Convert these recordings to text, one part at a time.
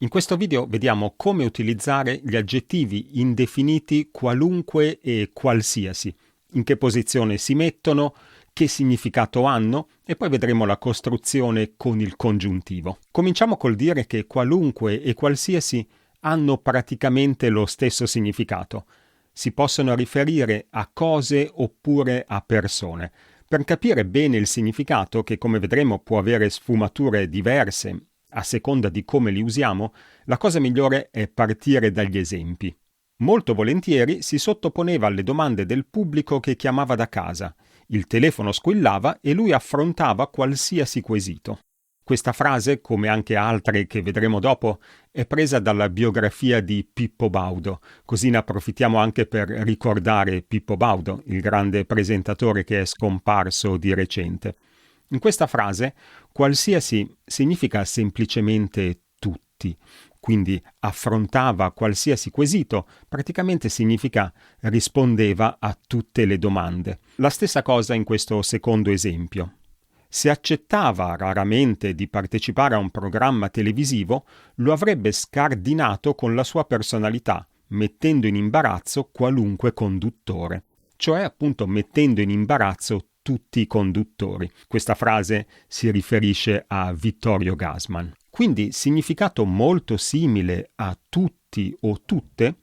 In questo video vediamo come utilizzare gli aggettivi indefiniti qualunque e qualsiasi, in che posizione si mettono, che significato hanno e poi vedremo la costruzione con il congiuntivo. Cominciamo col dire che qualunque e qualsiasi hanno praticamente lo stesso significato. Si possono riferire a cose oppure a persone. Per capire bene il significato, che come vedremo può avere sfumature diverse a seconda di come li usiamo, la cosa migliore è partire dagli esempi. Molto volentieri si sottoponeva alle domande del pubblico che chiamava da casa. Il telefono squillava e lui affrontava qualsiasi quesito. Questa frase, come anche altre che vedremo dopo, è presa dalla biografia di Pippo Baudo, così ne approfittiamo anche per ricordare Pippo Baudo, il grande presentatore che è scomparso di recente. In questa frase, qualsiasi significa semplicemente tutti, quindi affrontava qualsiasi quesito, praticamente significa rispondeva a tutte le domande. La stessa cosa in questo secondo esempio. Se accettava raramente di partecipare a un programma televisivo, lo avrebbe scardinato con la sua personalità, mettendo in imbarazzo qualunque conduttore, cioè appunto mettendo in imbarazzo tutti i conduttori. Questa frase si riferisce a Vittorio Gassman. Quindi significato molto simile a tutti o tutte,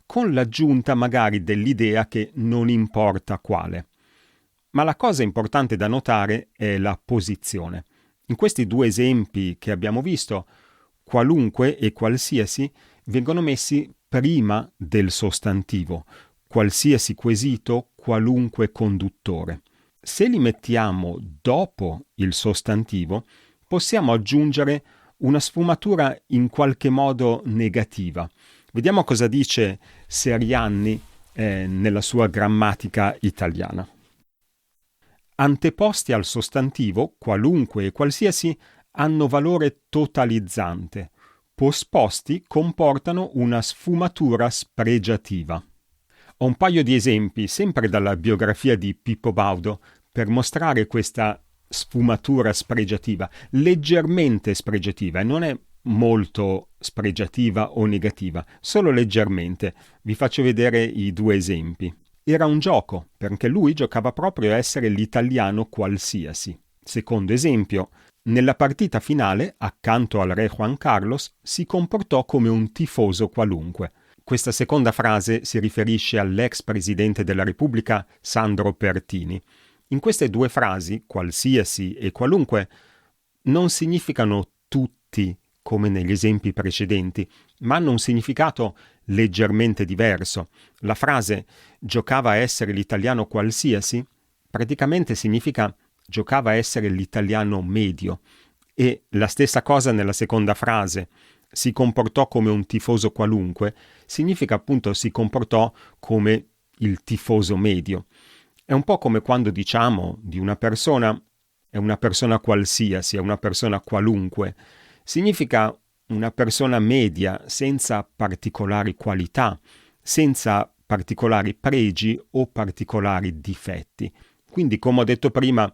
con l'aggiunta magari dell'idea che non importa quale. Ma la cosa importante da notare è la posizione. In questi due esempi che abbiamo visto, qualunque e qualsiasi vengono messi prima del sostantivo, qualsiasi quesito, qualunque conduttore. Se li mettiamo dopo il sostantivo, possiamo aggiungere una sfumatura in qualche modo negativa. Vediamo cosa dice Serianni nella sua grammatica italiana. Anteposti al sostantivo, qualunque e qualsiasi, hanno valore totalizzante. Posposti comportano una sfumatura spregiativa. Ho un paio di esempi, sempre dalla biografia di Pippo Baudo, per mostrare questa sfumatura spregiativa, leggermente spregiativa, e non è molto spregiativa o negativa, solo leggermente. Vi faccio vedere i due esempi. Era un gioco, perché lui giocava proprio a essere l'italiano qualsiasi. Secondo esempio, nella partita finale, accanto al re Juan Carlos, si comportò come un tifoso qualunque. Questa seconda frase si riferisce all'ex presidente della Repubblica Sandro Pertini. In queste due frasi, qualsiasi e qualunque, non significano tutti come negli esempi precedenti, ma hanno un significato leggermente diverso. La frase giocava a essere l'italiano qualsiasi praticamente significa giocava a essere l'italiano medio, e la stessa cosa nella seconda frase, si comportò come un tifoso qualunque, significa appunto si comportò come il tifoso medio. È un po' come quando diciamo di una persona è una persona qualsiasi, è una persona qualunque. Significa una persona media, senza particolari qualità, senza particolari pregi o particolari difetti. Quindi, come ho detto prima,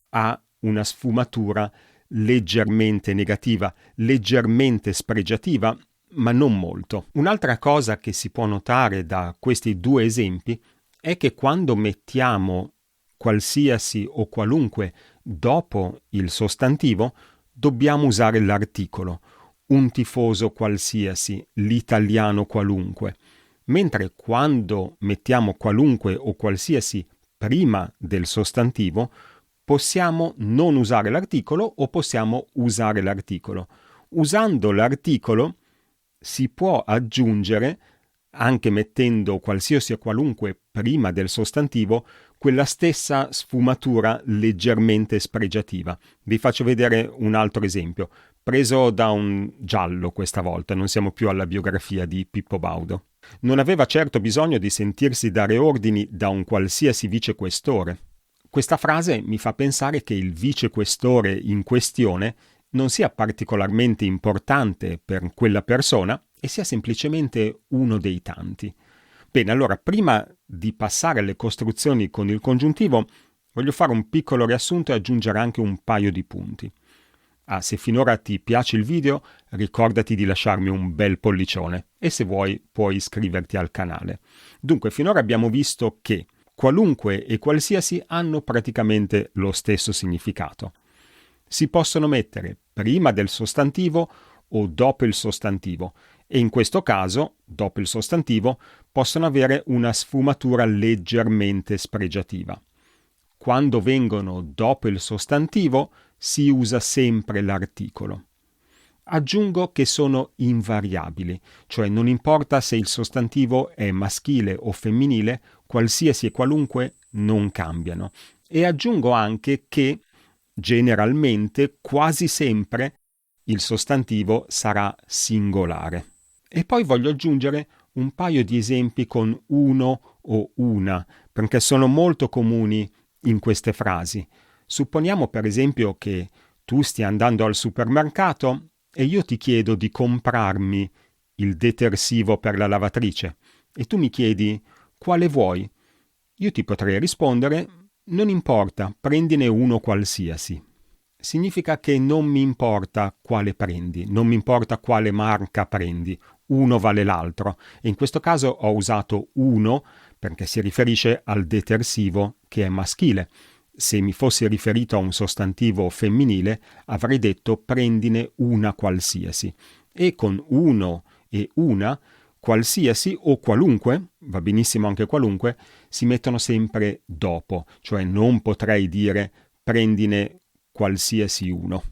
ha una sfumatura leggermente negativa, leggermente spregiativa, ma non molto. Un'altra cosa che si può notare da questi due esempi è che quando mettiamo qualsiasi o qualunque dopo il sostantivo, dobbiamo usare l'articolo, un tifoso qualsiasi, l'italiano qualunque, mentre quando mettiamo qualunque o qualsiasi prima del sostantivo, possiamo non usare l'articolo o possiamo usare l'articolo. Usando l'articolo si può aggiungere, anche mettendo qualsiasi o qualunque prima del sostantivo, quella stessa sfumatura leggermente spregiativa. Vi faccio vedere un altro esempio, preso da un giallo questa volta, non siamo più alla biografia di Pippo Baudo. Non aveva certo bisogno di sentirsi dare ordini da un qualsiasi vicequestore. Questa frase mi fa pensare che il vicequestore in questione non sia particolarmente importante per quella persona e sia semplicemente uno dei tanti. Bene, allora, prima di passare alle costruzioni con il congiuntivo, voglio fare un piccolo riassunto e aggiungere anche un paio di punti. Se finora ti piace il video, ricordati di lasciarmi un bel pollicione e se vuoi puoi iscriverti al canale. Dunque, finora abbiamo visto che qualunque e qualsiasi hanno praticamente lo stesso significato. Si possono mettere prima del sostantivo o dopo il sostantivo e in questo caso, dopo il sostantivo, possono avere una sfumatura leggermente spregiativa. Quando vengono dopo il sostantivo si usa sempre l'articolo. Aggiungo che sono invariabili, cioè non importa se il sostantivo è maschile o femminile, qualsiasi e qualunque non cambiano. E aggiungo anche che generalmente, quasi sempre, il sostantivo sarà singolare. E poi voglio aggiungere un paio di esempi con uno o una, perché sono molto comuni in queste frasi. Supponiamo per esempio che tu stia andando al supermercato e io ti chiedo di comprarmi il detersivo per la lavatrice e tu mi chiedi quale vuoi. Io ti potrei rispondere non importa, prendine uno qualsiasi. Significa che non mi importa quale prendi, non mi importa quale marca prendi, uno vale l'altro e in questo caso ho usato uno perché si riferisce al detersivo che è maschile. Se mi fossi riferito a un sostantivo femminile avrei detto prendine una qualsiasi e con uno e una qualsiasi o qualunque, va benissimo anche qualunque, si mettono sempre dopo, cioè non potrei dire prendine qualsiasi uno.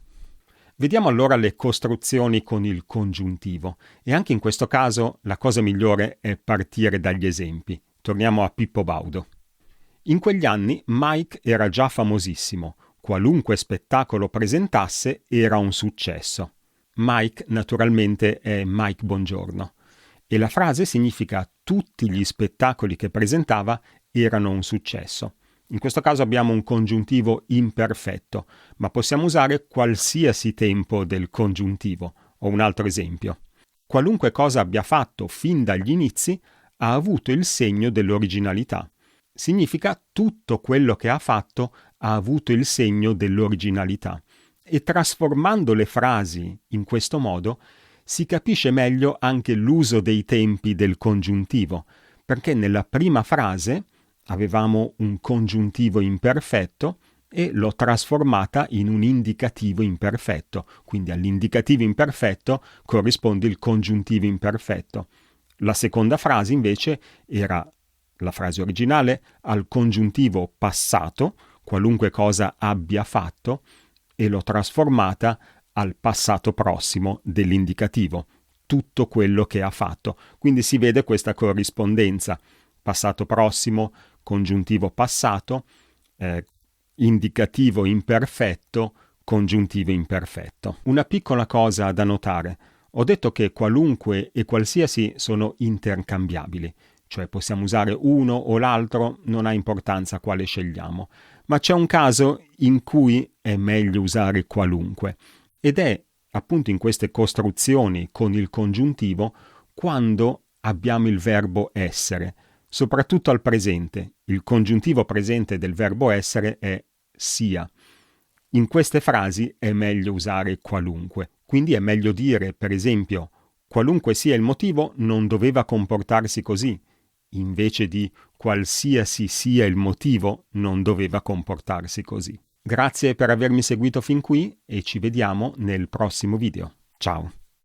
Vediamo allora le costruzioni con il congiuntivo e anche in questo caso la cosa migliore è partire dagli esempi. Torniamo a Pippo Baudo. In quegli anni Mike era già famosissimo, qualunque spettacolo presentasse era un successo. Mike naturalmente è Mike Bongiorno e la frase significa tutti gli spettacoli che presentava erano un successo. In questo caso abbiamo un congiuntivo imperfetto, ma possiamo usare qualsiasi tempo del congiuntivo. Ho un altro esempio. Qualunque cosa abbia fatto fin dagli inizi ha avuto il segno dell'originalità. Significa tutto quello che ha fatto ha avuto il segno dell'originalità. E trasformando le frasi in questo modo si capisce meglio anche l'uso dei tempi del congiuntivo, perché nella prima frase avevamo un congiuntivo imperfetto e l'ho trasformata in un indicativo imperfetto, quindi all'indicativo imperfetto corrisponde il congiuntivo imperfetto. La seconda frase invece era la frase originale al congiuntivo passato, qualunque cosa abbia fatto, e l'ho trasformata al passato prossimo dell'indicativo, tutto quello che ha fatto. Quindi si vede questa corrispondenza, passato prossimo, congiuntivo passato, indicativo imperfetto, congiuntivo imperfetto. Una piccola cosa da notare. Ho detto che qualunque e qualsiasi sono intercambiabili, cioè possiamo usare uno o l'altro, non ha importanza quale scegliamo. Ma c'è un caso in cui è meglio usare qualunque, ed è appunto in queste costruzioni con il congiuntivo quando abbiamo il verbo essere, soprattutto al presente. Il congiuntivo presente del verbo essere è sia. In queste frasi è meglio usare qualunque, quindi è meglio dire, per esempio, qualunque sia il motivo non doveva comportarsi così, invece di qualsiasi sia il motivo non doveva comportarsi così. Grazie per avermi seguito fin qui e ci vediamo nel prossimo video. Ciao!